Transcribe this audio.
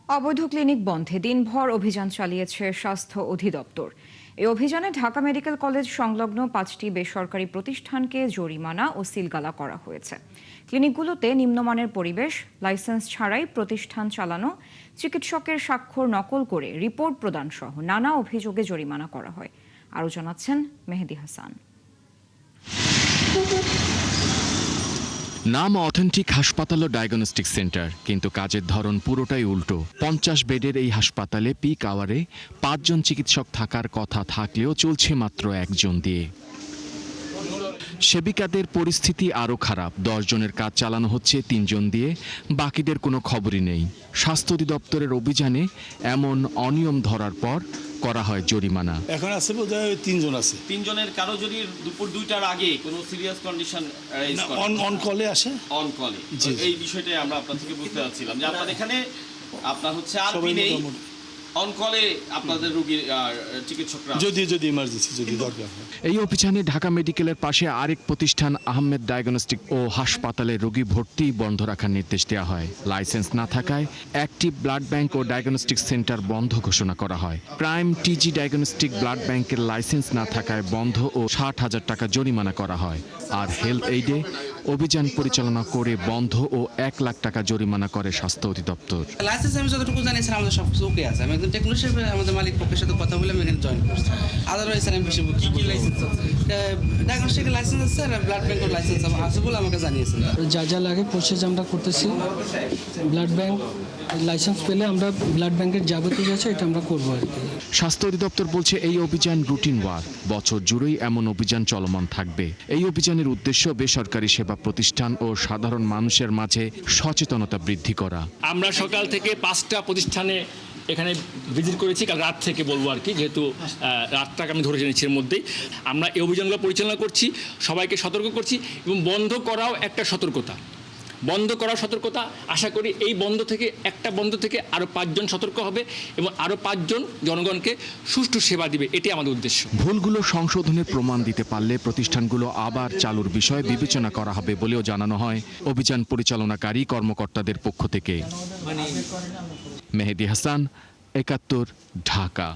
অবৈধ ক্লিনিক বন্ধে দিনভর অভিযান চালিয়েছে স্বাস্থ্য অধিদপ্তর। এই অভিযানে ঢাকা মেডিকেল কলেজ সংলগ্ন 5টি বেসরকারি প্রতিষ্ঠানকে জরিমানা ও সিলগালা করা হয়েছে। ক্লিনিকগুলোতে নিম্নমানের পরিবেশ, লাইসেন্স ছাড়াই প্রতিষ্ঠান চালানো, চিকিৎসকের স্বাক্ষর নকল করে রিপোর্ট প্রদান সহ নানা অভিযোগে জরিমানা করা হয়। আরও জানাচ্ছেন মেহেদি হাসান। নাম অথেন্টিক হাসপাতাল ও ডায়াগনস্টিক সেন্টার, কিন্তু কাজের ধরন পুরোটাই উল্টো। 50 বেডের এই হাসপাতালে পিক আওয়ারে 5 জন চিকিৎসক থাকার কথা থাকলেও চলছে মাত্র 1 জন দিয়ে। সেবিকাদের পরিস্থিতি আরও খারাপ। 10 জনের কাজ চালানো হচ্ছে 3 জন দিয়ে, বাকিদের কোনো খবরই নেই। স্বাস্থ্য অধিদপ্তরের অভিযানে এমন অনিয়ম ধরার পর করা হয় জরিমানা। এখন আছে বোধহয় 3 জন আছে। 3 জনের কারো যদি দুপুর 2টার আগে কোনো সিরিয়াস কন্ডিশন অন কলে আসে, অন কলে, এই বিষয়টাই আমরা আপনার থেকে বুঝতে চাচ্ছিলাম যে আপনার এখানে আপনার হচ্ছে আরপি নেই, অন কলে আপনাদের রোগীর চিকিৎসকরা যদি ইমার্জেন্সি যদি দরকার হয়। এই অভিযানে ঢাকা মেডিকেলের পাশে আরেক প্রতিষ্ঠান আহমেদ ডায়াগনস্টিক ও হাসপাতালে রোগী ভর্তি বন্ধ রাখার নির্দেশ দেওয়া হয়। লাইসেন্স না থাকায় অ্যাক্টিভ ব্লাড ব্যাংক ও ডায়াগনস্টিক সেন্টার বন্ধ ঘোষণা করা হয়। প্রাইম টিজি ডায়াগনস্টিক ব্লাড ব্যাংকের লাইসেন্স না থাকায় বন্ধ ও 60,000 টাকা জরিমানা করা হয়। আর হেলথ এইডে অভিযান পরিচালনা করে বন্ধ ও 1 লাখ টাকা জরিমানা করে স্বাস্থ্য অধিদপ্তর। লাইসেন্স আমি যতটুকু জানি স্যার আমাদের সব কিছু ওকে আছে। আমি একজন টেকনিশিয়ান, আমাদের মালিক পক্ষের সাথে কথা বলে আমি এখানে জয়েন করছি। আদারওয়াইজ স্যার আমি বেশি কি লাইসেন্স আছে, ডায়াগনস্টিকের লাইসেন্স আছে আর ব্লাড ব্যাংকের লাইসেন্স আছে বলে আমাকে জানিয়েছেন। যা যা লাগে প্রসেস আমরা করতেছি। ব্লাড ব্যাংক লাইসেন্স পেলে আমরা ব্লাড ব্যাংকের যাবতীয় আছে এটা আমরা করবো আর কি। স্বাস্থ্য অধিদপ্তর বলছে এই অভিযান রুটিন ওয়ার্ক, বছর জুড়েই এমন অভিযান চলমান থাকবে। এই অভিযানের উদ্দেশ্য বেসরকারি সেবা প্রতিষ্ঠান ও সাধারণ মানুষের মাঝে সচেতনতা বৃদ্ধি করা। আমরা সকাল থেকে 5টা প্রতিষ্ঠানে এখানে ভিজিট করেছি, কাল রাত থেকে বলবো আর কি, যেহেতু রাতটাকে আমি ধরে জেনেছি। এর মধ্যেই আমরা এই অভিযানগুলো পরিচালনা করছি, সবাইকে সতর্ক করছি এবং বন্ধ করাও একটা সতর্কতা। আশা করি এই একটা বন্ধ থেকে আরও 5 জন সতর্ক হবে এবং আরও 5 জন জনগণকে সুষ্ঠু সেবা দিবে, এটাই আমাদের উদ্দেশ্য। ভুলগুলো সংশোধনের প্রমাণ দিতে পারলে প্রতিষ্ঠানগুলো আবার চালুর বিষয়ে বিবেচনা করা হবে বলেও জানানো হয় অভিযান পরিচালনাকারী কর্মকর্তাদের পক্ষ থেকে। মেহেদি হাসান, 71, ঢাকা।